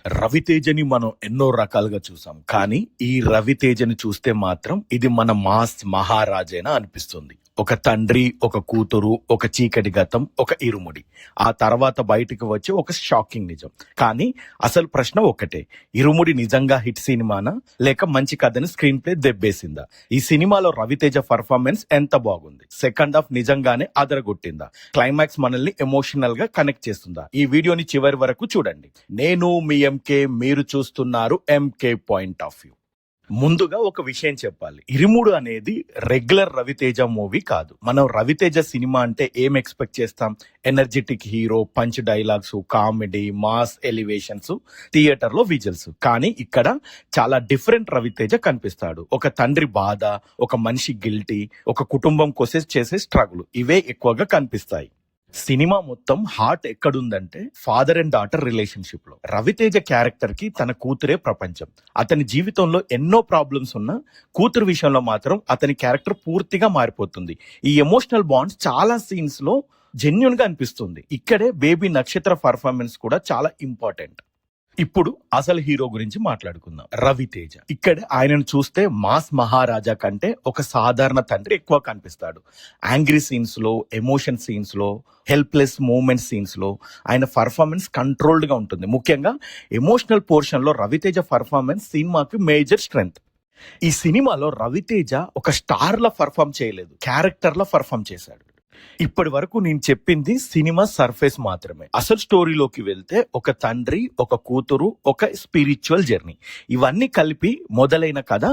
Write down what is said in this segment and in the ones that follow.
రవితేజని మనం ఎన్నో రకాలుగా చూసాం. కానీ ఈ రవితేజని చూస్తే మాత్రం ఇది మన మాస్ మహారాజేనా అనిపిస్తుంది. ఒక తండ్రి, ఒక కూతురు, ఒక చీకటి గతం, ఒక ఇరుముడి. ఆ తర్వాత బయటికి వచ్చి ఒక షాకింగ్ నిజం. కానీ అసలు ప్రశ్న ఒక్కటే, ఇరుముడి నిజంగా హిట్ సినిమానా లేక మంచి కథని స్క్రీన్ ప్లే దెబ్బేసిందా? ఈ సినిమాలో రవితేజ పర్ఫార్మెన్స్ ఎంత బాగుంది? సెకండ్ హాఫ్ నిజంగానే అదరగొట్టిందా? క్లైమాక్స్ మనల్ని ఎమోషనల్ గా కనెక్ట్ చేస్తుందా? ఈ వీడియోని చివరి వరకు చూడండి. నేను మీ ఎంకే, మీరు చూస్తున్నారు ఎంకే పాయింట్ ఆఫ్ వ్యూ. ముందుగా ఒక విషయం చెప్పాలి, ఇరుముడు అనేది రెగ్యులర్ రవితేజ మూవీ కాదు. మనం రవితేజ సినిమా అంటే ఏం ఎక్స్పెక్ట్ చేస్తాం? Energetic hero, punch dialogues, comedy, mass elevations, theatre లో విజువల్స్. కానీ ఇక్కడ చాలా డిఫరెంట్ రవితేజ కనిపిస్తాడు. ఒక తండ్రి బాధ, ఒక మనిషి గిల్టీ, ఒక కుటుంబం కోసం చేసే స్ట్రగుల్, ఇవే ఎక్కువగా కనిపిస్తాయి. సినిమా మొత్తం హార్ట్ ఎక్కడుందంటే ఫాదర్ అండ్ డాటర్ రిలేషన్షిప్ లో. రవితేజ క్యారెక్టర్ కి తన కూతురే ప్రపంచం. అతని జీవితంలో ఎన్నో ప్రాబ్లమ్స్ ఉన్నా కూతురు విషయంలో మాత్రం అతని క్యారెక్టర్ పూర్తిగా మారిపోతుంది. ఈ ఎమోషనల్ బాండ్స్ చాలా సీన్స్ లో జెన్యున్ గా అనిపిస్తుంది. ఇక్కడే బేబీ నక్షత్ర పర్ఫార్మెన్స్ కూడా చాలా ఇంపార్టెంట్. ఇప్పుడు అసలు హీరో గురించి మాట్లాడుకుందాం, రవితేజ. ఇక్కడ ఆయనను చూస్తే మాస్ మహారాజా కంటే ఒక సాధారణ తండ్రి ఎక్కువ కనిపిస్తాడు. యాంగ్రీ సీన్స్ లో, ఎమోషన్ సీన్స్ లో, హెల్ప్లెస్ మూమెంట్ సీన్స్ లో ఆయన పర్ఫార్మెన్స్ కంట్రోల్డ్ గా ఉంటుంది. ముఖ్యంగా ఎమోషనల్ పోర్షన్ లో రవితేజ పర్ఫార్మెన్స్ సినిమాకి మేజర్ స్ట్రెంగ్త్. ఈ సినిమాలో రవితేజ ఒక స్టార్ లా పర్ఫార్మ్ చేయలేదు, క్యారెక్టర్ లా పర్ఫార్మ్ చేశాడు. ఇప్పటి వరకు నేను చెప్పింది సినిమా సర్ఫేస్ మాత్రమే. అసలు స్టోరీలోకి వెళ్తే ఒక తండ్రి, ఒక కూతురు, ఒక స్పిరిచువల్ జర్నీ, ఇవన్నీ కలిపి మొదలైన కథ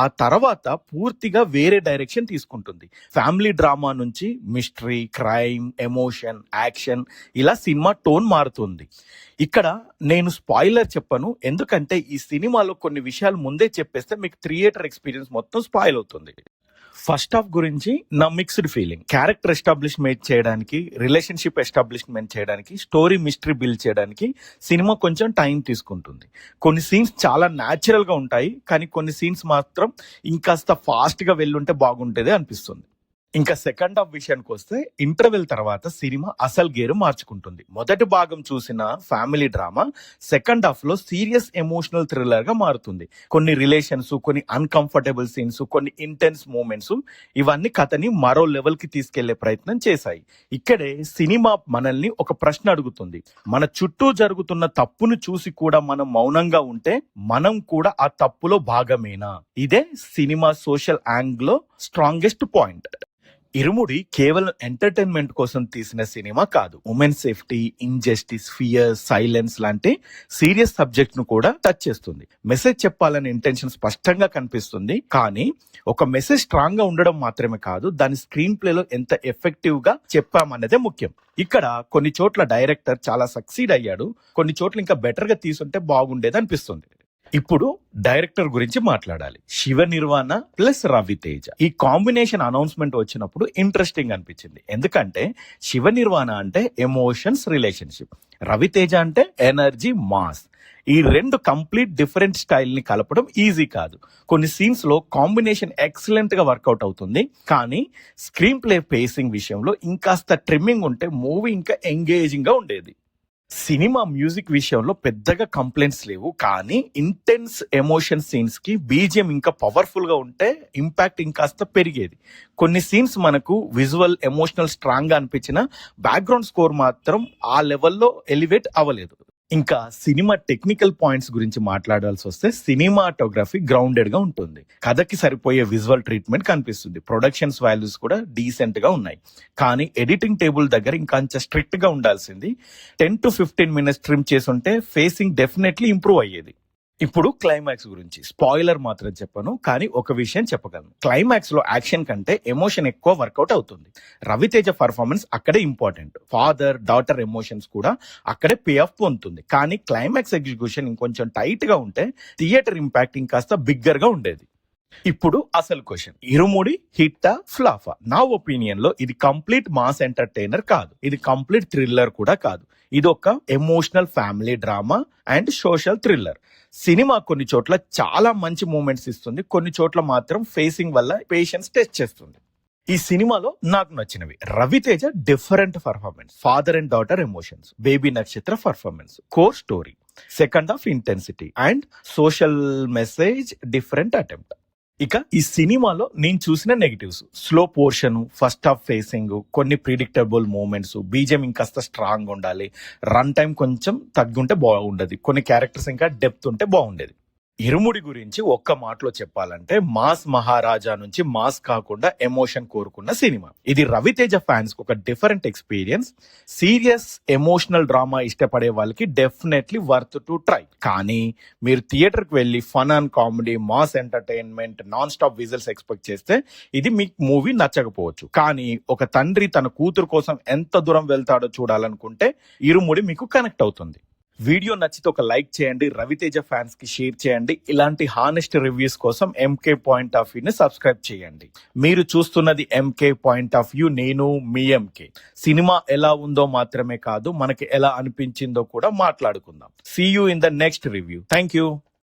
ఆ తర్వాత పూర్తిగా వేరే డైరెక్షన్ తీసుకుంటుంది. ఫ్యామిలీ డ్రామా నుంచి మిస్టరీ, క్రైమ్, ఎమోషన్, యాక్షన్, ఇలా సినిమా టోన్ మారుతుంది. ఇక్కడ నేను స్పాయిలర్ చెప్పను, ఎందుకంటే ఈ సినిమాలో కొన్ని విషయాలు ముందే చెప్పేస్తే మీకు థియేటర్ ఎక్స్పీరియన్స్ మొత్తం స్పాయిల్ అవుతుంది. ఫస్ట్ హాఫ్ గురించి నా మిక్స్డ్ ఫీలింగ్. క్యారెక్టర్ ఎస్టాబ్లిష్మెంట్ చేయడానికి, రిలేషన్షిప్ ఎస్టాబ్లిష్మెంట్ చేయడానికి, స్టోరీ మిస్టరీ బిల్డ్ చేయడానికి సినిమా కొంచెం టైం తీసుకుంటుంది. కొన్ని సీన్స్ చాలా న్యాచురల్ గా ఉంటాయి, కానీ కొన్ని సీన్స్ మాత్రం ఇంకాస్త ఫాస్ట్ గా వెళ్ళుంటే బాగుంటేదే అనిపిస్తుంది. ఇంకా సెకండ్ హాఫ్ విషయానికి వస్తే ఇంటర్వెల్ తర్వాత సినిమా అసలు గేరు మార్చుకుంటుంది. మొదటి భాగం చూసిన ఫ్యామిలీ డ్రామా సెకండ్ హాఫ్ లో సీరియస్ ఎమోషనల్ థ్రిల్లర్ గా మారుతుంది. కొన్ని రిలేషన్స్, కొన్ని అన్కంఫర్టబుల్ సీన్స్, కొన్ని ఇంటెన్స్ మూమెంట్స్, ఇవన్నీ కథని మరో లెవెల్ కి తీసుకెళ్లే ప్రయత్నం చేశాయి. ఇక్కడే సినిమా మనల్ని ఒక ప్రశ్న అడుగుతుంది, మన చుట్టూ జరుగుతున్న తప్పును చూసి కూడా మనం మౌనంగా ఉంటే మనం కూడా ఆ తప్పులో భాగమేనా? ఇదే సినిమా సోషల్ యాంగిల్ లో స్ట్రాంగెస్ట్ పాయింట్. ఇరుముడి కేవలం ఎంటర్టైన్మెంట్ కోసం తీసిన సినిమా కాదు. Women safety, injustice, fear, silence లాంటి సీరియస్ సబ్జెక్ట్ ను కూడా టచ్ చేస్తుంది. మెసేజ్ చెప్పాలనే ఇంటెన్షన్ స్పష్టంగా కనిపిస్తుంది. కానీ ఒక మెసేజ్ స్ట్రాంగ్ గా ఉండడం మాత్రమే కాదు, దాని స్క్రీన్ ప్లే లో ఎంత ఎఫెక్టివ్ గా చెప్పామన్నదే ముఖ్యం. ఇక్కడ కొన్ని చోట్ల డైరెక్టర్ చాలా సక్సీడ్ అయ్యాడు, కొన్ని చోట్ల ఇంకా బెటర్ గా తీసుంటే బాగుండేది అనిపిస్తుంది. ఇప్పుడు డైరెక్టర్ గురించి మాట్లాడాలి. శివ నిర్వాణ ప్లస్ రవితేజ, ఈ కాంబినేషన్ అనౌన్స్మెంట్ వచ్చినప్పుడు ఇంట్రెస్టింగ్ అనిపించింది. ఎందుకంటే శివ నిర్వాణ అంటే ఎమోషన్స్, రిలేషన్షిప్, రవితేజ అంటే ఎనర్జీ, మాస్. ఈ రెండు కంప్లీట్ డిఫరెంట్ స్టైల్ ని కలపడం ఈజీ కాదు. కొన్ని సీన్స్ లో కాంబినేషన్ ఎక్సలెంట్ గా వర్కౌట్ అవుతుంది, కానీ స్క్రీన్ ప్లే పేసింగ్ విషయంలో ఇంకాస్త ట్రిమ్మింగ్ ఉంటే మూవీ ఇంకా ఎంగేజింగ్ గా ఉండేది. సినిమా మ్యూజిక్ విషయంలో పెద్దగా కంప్లైంట్స్ లేవు, కానీ ఇంటెన్స్ ఎమోషన్ సీన్స్ కి బీజిఎం ఇంకా పవర్ఫుల్ గా ఉంటే ఇంపాక్ట్ ఇంకాస్త పెరిగేది. కొన్ని సీన్స్ మనకు విజువల్, ఎమోషనల్ స్ట్రాంగ్ గా అనిపించిన బ్యాక్గ్రౌండ్ స్కోర్ మాత్రం ఆ లెవెల్లో ఎలివేట్ అవ్వలేదు. ఇంకా సినిమా టెక్నికల్ పాయింట్స్ గురించి మాట్లాడాల్సి వస్తే సినిమాటోగ్రఫీ గ్రౌండెడ్ గా ఉంటుంది. కథకి సరిపోయే విజువల్ ట్రీట్మెంట్ కనిపిస్తుంది. ప్రొడక్షన్స్ వాల్యూస్ కూడా డీసెంట్ గా ఉన్నాయి. కానీ ఎడిటింగ్ టేబుల్ దగ్గర ఇంకా స్ట్రిక్ట్ గా ఉండాల్సింది. 10 to 15 minutes ట్రిమ్ చేసుంటే ఫేసింగ్ డెఫినెట్లీ ఇంప్రూవ్ అయ్యేది. ఇప్పుడు క్లైమాక్స్ గురించి స్పాయిలర్ మాత్రం చెప్పను, కానీ ఒక విషయం చెప్పగలను. క్లైమాక్స్ లో యాక్షన్ కంటే ఎమోషన్ ఎక్కువ వర్కౌట్ అవుతుంది. రవితేజ పర్ఫార్మెన్స్ అక్కడే ఇంపార్టెంట్. ఫాదర్ డాటర్ ఎమోషన్స్ కూడా అక్కడే పే ఆఫ్ పొందుతుంది. కానీ క్లైమాక్స్ ఎగ్జిక్యూషన్ ఇంకొంచెం టైట్ గా ఉంటే థియేటర్ ఇంపాక్ట్ ఇంకాస్త బిగ్గర్ గా ఉండేది. ఇప్పుడు అసలు క్వశ్చన్, ఇరుముడి హిట్టా ఫ్లాఫా? నా ఒపీనియన్ లో ఇది కంప్లీట్ మాస్ ఎంటర్టైనర్ కాదు, ఇది కంప్లీట్ థ్రిల్లర్ కూడా కాదు. ఇది ఒక emotional family drama and social thriller. Cinema కొన్ని చోట్ల చాలా మంచి మూమెంట్స్ ఇస్తుంది, కొన్ని చోట్ల మాత్రం ఫేసింగ్ వల్ల పేషెన్స్ టెస్ట్ చేస్తుంది. ఈ సినిమాలో నాకు నచ్చినవి: Ravi Teja different performance, father and daughter emotions, baby Nakshatra performance, core story, second half intensity and social message different attempt. ఇక ఈ సినిమాలో నేను చూసిన negatives: slow portion, first half pacing, కొన్ని ప్రిడిక్టబుల్ మూమెంట్స్, బీజం ఇంకాస్త స్ట్రాంగ్ ఉండాలి, రన్ టైం కొంచెం తగ్గుంటే బాగుండేది, కొన్ని క్యారెక్టర్స్ ఇంకా డెప్త్ ఉంటే బాగుండేది. ఇరుముడి గురించి ఒక్క మాటలో చెప్పాలంటే మాస్ మహారాజా నుంచి మాస్ కాకుండా ఎమోషన్ కోరుకున్న సినిమా. ఇది రవితేజ ఫ్యాన్స్ కు ఒక different experience. Serious emotional drama ఇష్టపడే వాళ్ళకి డెఫినెట్లీ వర్త్ టు ట్రై. కానీ మీరు థియేటర్ కి వెళ్ళి fun and comedy, mass entertainment, non stop visuals expect చేస్తే ఇది మీకు మూవీ నచ్చకపోవచ్చు. కానీ ఒక తండ్రి తన కూతురు కోసం ఎంత దూరం వెళ్తాడో చూడాలనుకుంటే ఇరుముడి మీకు కనెక్ట్ అవుతుంది. వీడియో నచ్చితే ఒక లైక్ చేయండి, రవితేజ ఫ్యాన్స్ కి షేర్ చేయండి. ఇలాంటి హానెస్ట్ రివ్యూస్ కోసం ఎంకే పాయింట్ ఆఫ్ వ్యూ ని సబ్స్క్రైబ్ చేయండి. మీరు చూస్తున్నది ఎంకే పాయింట్ ఆఫ్ వ్యూ, నేను మీ ఎంకే. సినిమా ఎలా ఉందో మాత్రమే కాదు, మనకి ఎలా అనిపించిందో కూడా మాట్లాడుకుందాం. See you in the next review. Thank you.